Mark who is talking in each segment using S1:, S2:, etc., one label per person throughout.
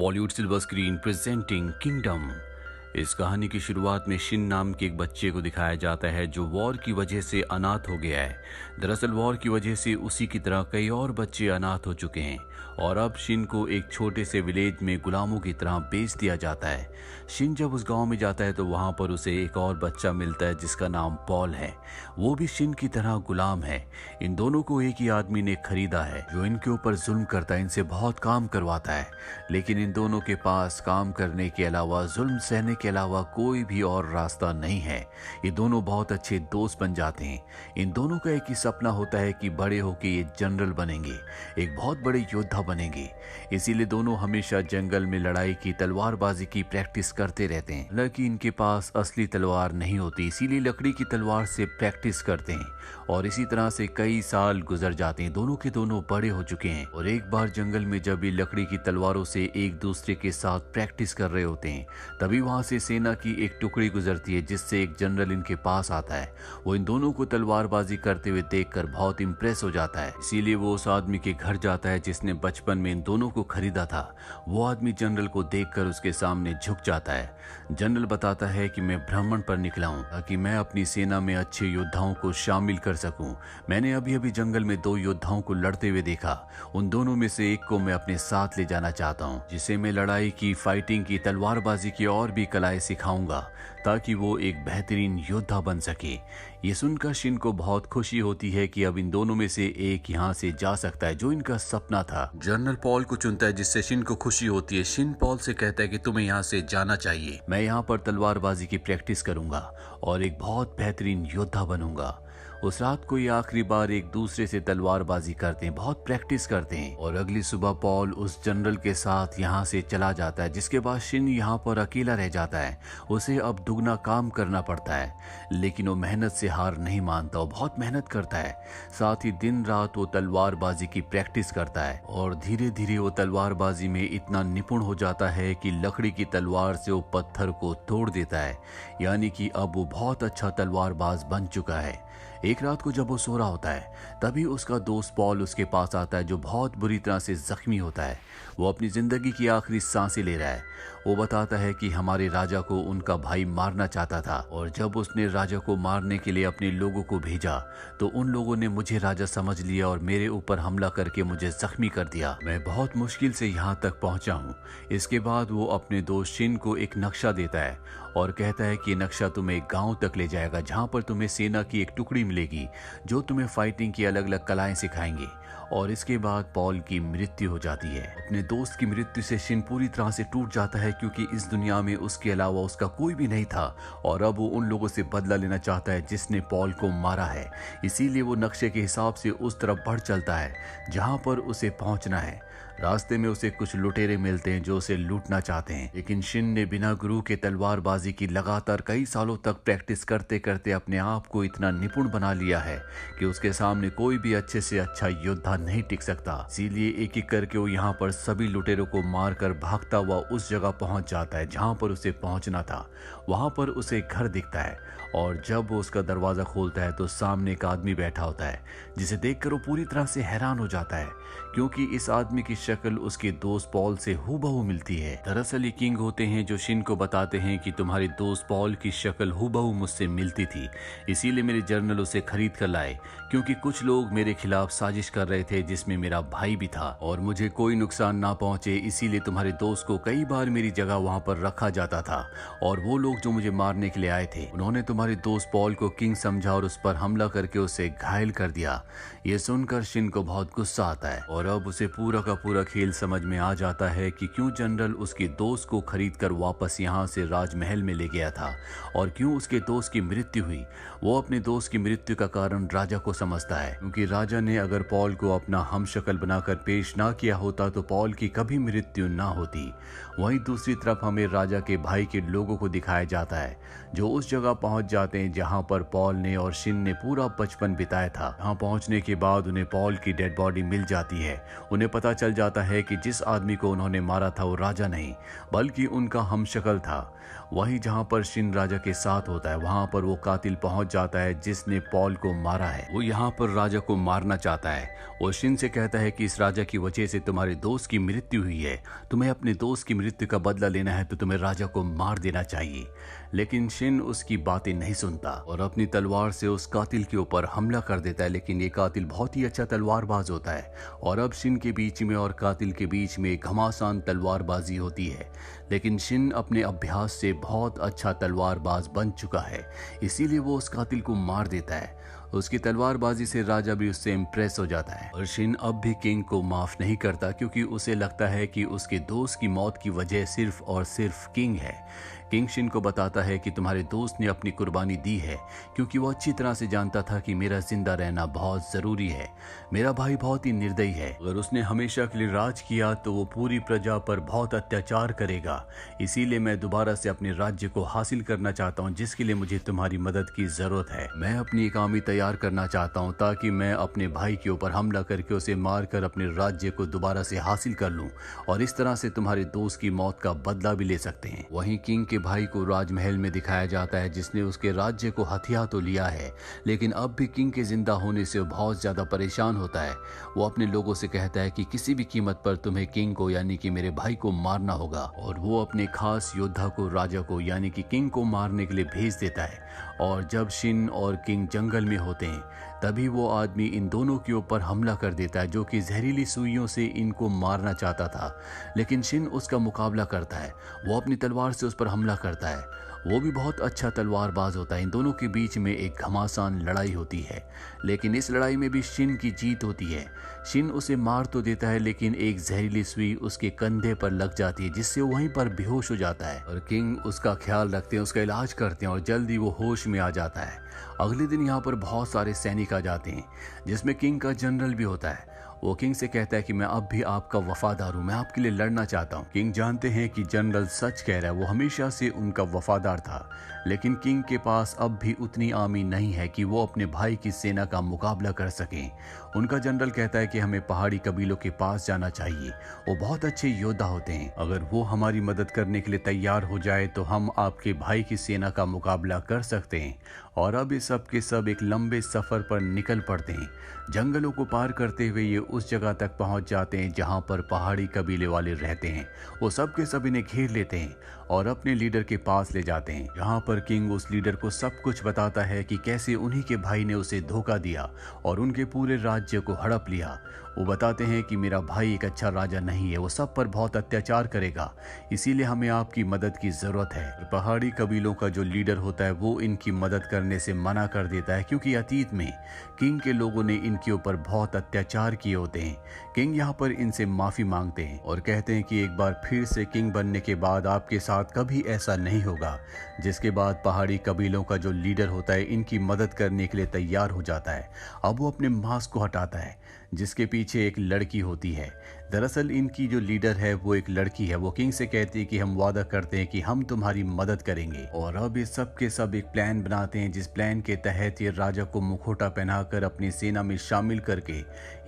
S1: Bollywood silver screen presenting kingdom. इस कहानी की शुरुआत में शिन नाम के एक बच्चे को दिखाया जाता है जो वॉर की वजह से अनाथ हो गया है। दरअसल वॉर की वजह से उसी की तरह कई और बच्चे अनाथ हो चुके हैं और अब शिन को एक छोटे से विलेज में गुलामों की तरह बेच दिया जाता है। शिन जब उस गांव में जाता है तो वहां पर उसे एक और बच्चा मिलता है जिसका नाम पॉल है। वो भी शिन की तरह गुलाम है। इन दोनों को एक ही आदमी ने खरीदा है जो इनके ऊपर जुल्म करता है, इनसे बहुत काम करवाता है, लेकिन इन दोनों के पास काम करने के अलावा, जुल्म सहने के अलावा कोई भी और रास्ता नहीं है। ये दोनों बहुत अच्छे दोस्त बन जाते हैं। इन दोनों का एक ही सपना होता है कि बड़े होकर ये जनरल बनेंगे, एक बहुत बड़े योद्धा बनेंगे। इसीलिए दोनों हमेशा जंगल में लड़ाई की, तलवारबाजी की प्रैक्टिस करते रहते हैं। हालांकि इनके पास असली तलवार नहीं होती, इसीलिए लकड़ी की तलवार से प्रैक्टिस करते हैं और इसी तरह से कई साल गुजर जाते हैं। दोनों के दोनों बड़े हो चुके हैं और एक बार जंगल में जब ये लकड़ी की तलवारों से एक दूसरे के साथ प्रैक्टिस कर रहे होते हैं तभी वहां से सेना की एक टुकड़ी गुजरती है जिससे एक जनरल इनके पास आता है। वो इन दोनों को तलवारबाजी करते हुए देखकर बहुत इंप्रेस हो जाता है, इसीलिए वो उस आदमी के घर जाता है जिसने बचपन में इन दोनों को खरीदा था। वो आदमी जनरल को देखकर उसके सामने झुक जाता है। जनरल बताता है कि मैं भ्रमण पर निकला हूँ ताकि मैं अपनी सेना में अच्छे योद्धाओं को शामिल कर सकूं। मैंने अभी अभी जंगल में 2 योद्धाओं को लड़ते हुए देखा। उन दोनों में से एक को मैं अपने साथ ले जाना चाहता हूँ, जिसे मैं लड़ाई की, फाइटिंग की, तलवारबाजी की और भी कलाएं सिखाऊंगा ताकि वो एक बेहतरीन योद्धा बन सके। ये सुनकर शिन को बहुत खुशी होती है कि अब इन दोनों में से एक यहाँ से जा सकता है, जो इनका सपना था। जनरल पॉल को चुनता है जिससे शिन को खुशी होती है। शिन पॉल से कहता है कि तुम्हें यहाँ से जाना चाहिए, मैं यहाँ पर तलवारबाजी की प्रैक्टिस करूंगा और एक बहुत बेहतरीन योद्धा बनूंगा। उस रात को ये आखिरी बार एक दूसरे से तलवारबाजी करते हैं, बहुत प्रैक्टिस करते हैं और अगली सुबह पॉल उस जनरल के साथ यहाँ से चला जाता है, जिसके बाद शिन यहाँ पर अकेला रह जाता है। उसे अब दुगना काम करना पड़ता है, लेकिन वो मेहनत से हार नहीं मानता, वो बहुत मेहनत करता है। साथ ही दिन रात वो तलवारबाजी की प्रैक्टिस करता है और धीरे धीरे वो तलवारबाजी में इतना निपुण हो जाता है कि लकड़ी की तलवार से वो पत्थर को तोड़ देता है, यानी कि अब वो बहुत अच्छा तलवारबाज बन चुका है। एक रात को जब वो सो रहा होता है तभी उसका दोस्त पॉल उसके पास आता है जो बहुत बुरी तरह से जख्मी होता है। वो अपनी जिंदगी की आखिरी सांसें ले रहा है। वो बताता है कि हमारे राजा को उनका भाई मारना चाहता था और जब उसने राजा को मारने के लिए अपने लोगों को भेजा तो उन लोगों ने मुझे राजा समझ लिया और मेरे ऊपर हमला करके मुझे जख्मी कर दिया। मैं बहुत मुश्किल से यहाँ तक पहुँचा हूँ। इसके बाद वो अपने दोस्त शिन को एक नक्शा देता है और कहता है कि नक्शा तुम्हें एक गाँव तक ले जाएगा जहाँ पर तुम्हें सेना की एक टुकड़ी मिलेगी जो तुम्हें फाइटिंग की अलग अलग कलाएं सिखाएंगे। और इसके बाद पॉल की मृत्यु हो जाती है। अपने दोस्त की मृत्यु से शिन पूरी तरह से टूट जाता है क्योंकि इस दुनिया में उसके अलावा उसका कोई भी नहीं था और अब वो उन लोगों से बदला लेना चाहता है जिसने पॉल को मारा है। इसीलिए वो नक्शे के हिसाब से उस तरफ बढ़ चलता है जहां पर उसे पहुंचना है। रास्ते में उसे कुछ लुटेरे मिलते हैं जो उसे लूटना चाहते हैं, लेकिन शिन ने बिना गुरु के तलवारबाजी की लगातार कई सालों तक प्रैक्टिस करते करते अपने आप को इतना निपुण बना लिया है कि उसके सामने कोई भी अच्छे से अच्छा योद्धा नहीं टिक सकता। इसीलिए एक एक करके वो यहाँ पर सभी लुटेरों को मारकर भागता हुआ उस जगह पहुंच जाता है जहां पर उसे पहुंचना था। वहां पर उसे घर दिखता है और जब वो उसका दरवाजा खोलता है तो सामने एक आदमी बैठा होता है जिसे देखकर वो पूरी तरह से हैरान हो जाता है क्योंकि इस आदमी की शक्ल उसके दोस्त पॉल से हूबहू मिलती है। दरअसल ये किंग होते हैं जो शिन को बताते हैं कि तुम्हारे दोस्त पॉल की शक्ल हूबहू मुझसे मिलती थी, इसीलिए मेरे जनरल उसे खरीद कर लाए क्योंकि कुछ लोग मेरे खिलाफ साजिश कर रहे थे जिसमें मेरा भाई भी था और मुझे कोई नुकसान ना पहुंचे इसीलिए तुम्हारे दोस्त को कई बार मेरी जगह वहां पर रखा जाता था और वो लोग जो मुझे मारने के लिए आए थे उन्होंने तुम्हारे दोस्त पॉल को किंग समझा और उस पर हमला करके उसे घायल कर दिया। ये सुनकर शिन को बहुत गुस्सा आता है और अब उसे पूरा का पूरा खेल समझ में आ जाता है कि क्यों जनरल उसके दोस्त को खरीद कर वापस यहाँ से राजमहल में ले गया था और क्यों उसके दोस्त की मृत्यु हुई। वो अपने दोस्त की मृत्यु का कारण राजा को समझता है क्योंकि राजा ने अगर पॉल को अपना हमशक्ल बनाकर पेश ना किया होता तो पॉल की कभी मृत्यु ना होती। वहीं दूसरी तरफ हमें राजा के भाई के लोगों को दिखाया जाता है जो उस जगह पहुंच जाते हैं जहां पर पॉल ने और शिन ने पूरा बचपन बिताया था। वहां पहुंचने के बाद उन्हें पॉल की डेड बॉडी मिल जाती है है। उन्हें पता चल जाता है कि जिस आदमी को उन्होंने मारा था वो राजा नहीं बल्कि उनका हमशक्ल था। वहीं जहां पर शिन राजा के साथ होता है वहां पर वो कातिल पहुंच जाता है जिसने पॉल को मारा है। वो यहाँ पर राजा को मारना चाहता है। वो शिन से कहता है कि इस राजा की वजह से तुम्हारे दोस्त की मृत्यु हुई है, तुम्हें अपने दोस्त की मृत्यु का बदला लेना है तो तुम्हें राजा को मार देना चाहिए। लेकिन शिन उसकी बातें नहीं सुनता और अपनी तलवार से उस कातिल के ऊपर हमला कर देता है। लेकिन ये कातिल बहुत ही अच्छा तलवारबाज होता है और अब शिन के बीच में और कातिल के बीच में घमासान तलवारबाजी होती है। लेकिन शिन अपने अभ्यास से बहुत अच्छा तलवारबाज बन चुका है, इसीलिए वो उस कातिल को मार देता है। उसकी तलवारबाजी से राजा भी उससे इम्प्रेस हो जाता है और शिन अब भी किंग को माफ नहीं करता क्योंकि उसे लगता है कि उसके दोस्त की मौत की वजह सिर्फ और सिर्फ किंग है। किंग शिन को बताता है कि तुम्हारे दोस्त ने अपनी कुर्बानी दी है क्योंकि वो अच्छी तरह से जानता था कि मेरा जिंदा रहना बहुत जरूरी है। मेरा भाई बहुत ही निर्दयी है, अगर उसने हमेशा के लिए राज किया तो वो पूरी प्रजा पर बहुत अत्याचार करेगा। इसीलिए मैं दोबारा से अपने राज्य को हासिल करना चाहता हूँ जिसके लिए मुझे तुम्हारी मदद की जरूरत है। मैं अपनी एक आर्मी तैयार करना चाहता हूँ ताकि मैं अपने भाई के ऊपर हमला करके उसे मारकर अपने राज्य को दोबारा से हासिल कर लूँ और इस तरह से तुम्हारे दोस्त की मौत का बदला भी ले सकते हैं। वहीं किंग के भाई को राजमहल में दिखाया जाता है जिसने उसके राज्य को हथिया तो लिया है लेकिन अब भी किंग के जिंदा होने से बहुत ज्यादा परेशान होता है। वो अपने लोगों से कहता है कि किसी भी कीमत पर तुम्हें किंग को यानी कि मेरे भाई को मारना होगा और वो अपने खास योद्धा को राजा को यानी कि किंग को मारने के लिए भेज देता है। और जब शिन और किंग जंगल में होते हैं तभी वो आदमी इन दोनों के ऊपर हमला कर देता है जो कि जहरीली सुइयों से इनको मारना चाहता था। लेकिन शिन उसका मुकाबला करता है, वो अपनी तलवार से उस पर हमला करता है। वो भी बहुत अच्छा तलवारबाज होता है। इन दोनों के बीच में एक घमासान लड़ाई होती है लेकिन इस लड़ाई में भी शिन की जीत होती है। शिन उसे मार तो देता है लेकिन एक जहरीली सुई उसके कंधे पर लग जाती है जिससे वो वहीं पर बेहोश हो जाता है और किंग उसका ख्याल रखते हैं, उसका इलाज करते हैं और जल्दी वो होश में आ जाता है। अगले दिन यहाँ पर बहुत सारे सैनिक आ जाते हैं जिसमें किंग का जनरल भी होता है। वो किंग से कहता है कि मैं अब भी आपका वफादार हूँ, मैं आपके लिए लड़ना चाहता हूँ। किंग जानते हैं कि जनरल सच कह रहा है, वो हमेशा से उनका वफादार था। लेकिन किंग के पास अब भी उतनी आर्मी नहीं है कि वो अपने भाई की सेना का मुकाबला कर सकें। उनका जनरल कहता है कि हमें पहाड़ी कबीलों के पास जाना चाहिए, वो बहुत अच्छे योद्धा होते हैं, अगर वो हमारी मदद करने के लिए तैयार हो जाए तो हम आपके भाई की सेना का मुकाबला कर सकते हैं। और अब ये सब के सब एक लंबे सफर पर निकल पड़ते हैं। जंगलों को पार करते हुए ये उस जगह तक पहुंच जाते हैं जहां पर पहाड़ी कबीले वाले रहते हैं। वो सब के सब इन्हें घेर लेते हैं और अपने लीडर के पास ले जाते हैं। यहाँ पर किंग उस लीडर को सब कुछ बताता है कि कैसे उन्हीं के भाई ने उसे धोखा दिया और उनके पूरे राज्य को हड़प लिया। वो बताते हैं कि मेरा भाई एक अच्छा राजा नहीं है, वो सब पर बहुत अत्याचार करेगा, इसीलिए हमें आपकी मदद की जरूरत है। पहाड़ी कबीलों का जो लीडर होता है वो इनकी मदद करने से मना कर देता है क्योंकि अतीत में किंग के लोगों ने इनके ऊपर बहुत अत्याचार किए होते हैं। किंग यहाँ पर इनसे माफी मांगते हैं और कहते हैं कि एक बार फिर से किंग बनने के बाद आपके साथ कभी ऐसा नहीं होगा। जिसके बाद पहाड़ी कबीलों का जो लीडर होता है इनकी मदद करने के लिए तैयार हो जाता है। अब वो अपने मास्क को हटाता है जिसके पीछे एक लड़की होती है। दरअसल इनकी जो लीडर है वो एक लड़की है। वो किंग से कहती है कि हम वादा करते हैं कि हम तुम्हारी मदद करेंगे। और अब ये सब के सब एक प्लान बनाते हैं जिस प्लान के तहत ये राजा को मुखौटा पहनाकर अपनी सेना में शामिल करके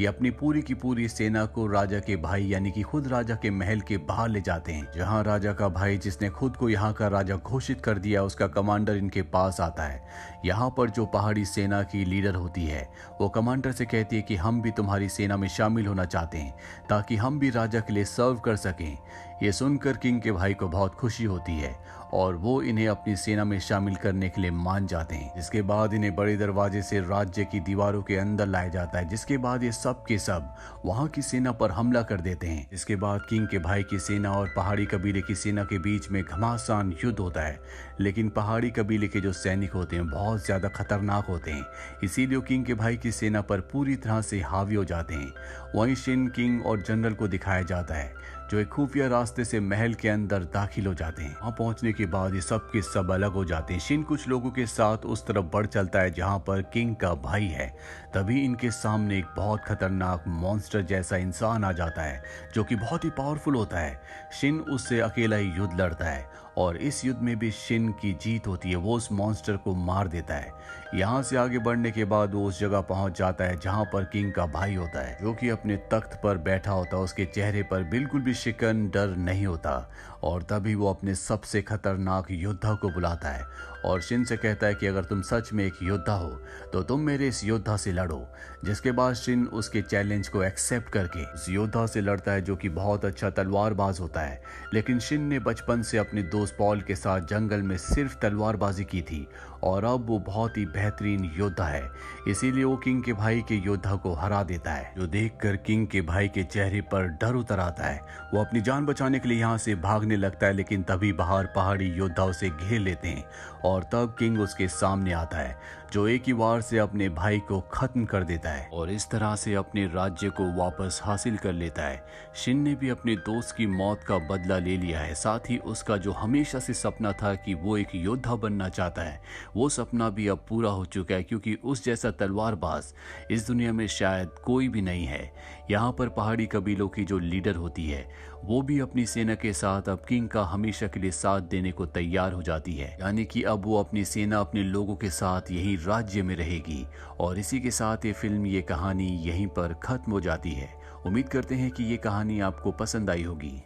S1: ये अपनी पूरी की पूरी सेना को राजा के भाई यानी कि खुद राजा के महल के बाहर ले जाते हैं, जहाँ राजा का भाई जिसने खुद को यहाँ का राजा घोषित कर दिया उसका कमांडर इनके पास आता है। यहाँ पर जो पहाड़ी सेना की लीडर होती है वो कमांडर से कहती है कि हम भी तुम्हारी सेना में शामिल होना चाहते हैं ताकि हम भी राजा के लिए सर्व कर सकें। ये सुनकर किंग के भाई को बहुत खुशी होती है और वो इन्हें अपनी सेना में शामिल करने के लिए मान जाते हैं। जिसके बाद इन्हें बड़े दरवाजे से राज्य की दीवारों के अंदर लाया जाता है। जिसके बाद ये सब के सब वहां की सेना पर हमला कर देते हैं। इसके बाद किंग के भाई की सेना और पहाड़ी कबीले की सेना के बीच में घमासान युद्ध होता है। लेकिन पहाड़ी कबीले के जो सैनिक होते हैं बहुत ज्यादा खतरनाक होते हैं, इसीलिए किंग के भाई की सेना पर पूरी तरह से हावी हो जाते हैं। वहीं शिन किंग और जनरल को दिखाया जाता है जो एक खुफिया रास्ते से महल के अंदर दाखिल हो जाते हैं। वहां पहुंचने के बाद ये सब के सब अलग हो जाते हैं। शिन कुछ लोगों के साथ उस तरफ बढ़ चलता है जहां पर किंग का भाई है। तभी इनके सामने एक बहुत खतरनाक मॉन्स्टर जैसा इंसान आ जाता है जो कि बहुत ही पावरफुल होता है। शिन उससे अकेला ही युद्ध लड़ता है और इस युद्ध में भी शिन की जीत होती है। वो उस मॉन्स्टर को मार देता है। यहाँ से आगे बढ़ने के बाद वो उस जगह पहुंच जाता है जहां पर किंग का भाई होता है, जो कि अपने तख्त पर बैठा होता है। उसके चेहरे पर बिल्कुल भी शिकन, डर नहीं होता। और तभी वो अपने सबसे खतरनाक योद्धा को बुलाता है और शिन से कहता है कि अगर तुम सच में एक योद्धा हो तो तुम मेरे इस योद्धा से लड़ो। जिसके बाद शिन उसके चैलेंज को एक्सेप्ट करके उस योद्धा से लड़ता है, जो कि बहुत अच्छा तलवारबाज होता है। लेकिन शिन ने बचपन से अपने दोस्त पॉल के साथ जंगल में सिर्फ तलवारबाजी की थी और अब वो बहुत ही बेहतरीन योद्धा है। इसीलिए वो किंग के भाई के योद्धा को हरा देता है, जो देखकर किंग के भाई के चेहरे पर डर उतर आता है। वो अपनी जान बचाने के लिए यहाँ से भागने लगता है, लेकिन तभी बाहर पहाड़ी योद्धा उसे घेर लेते हैं और तब किंग उसके सामने आता है, जो एक ही वार से अपने भाई को खत्म कर देता है और इस तरह से अपने राज्य को वापस हासिल कर लेता है। शिन ने भी अपने दोस्त की मौत का बदला ले लिया है। साथ ही उसका जो हमेशा से सपना था कि वो एक योद्धा बनना चाहता है, वो सपना भी अब पूरा हो चुका है, क्योंकि उस जैसा तलवारबाज इस दुनिया में शायद कोई भी नहीं है। यहाँ पर पहाड़ी कबीलों की जो लीडर होती है, वो भी अपनी सेना के साथ अब किंग का हमेशा के लिए साथ देने को तैयार हो जाती है। यानी कि अब वो अपनी सेना अपने लोगों के साथ यही राज्य में रहेगी। और इसी के साथ ये फिल्म, ये कहानी यहीं पर खत्म हो जाती है। उम्मीद करते हैं कि ये कहानी आपको पसंद आई होगी।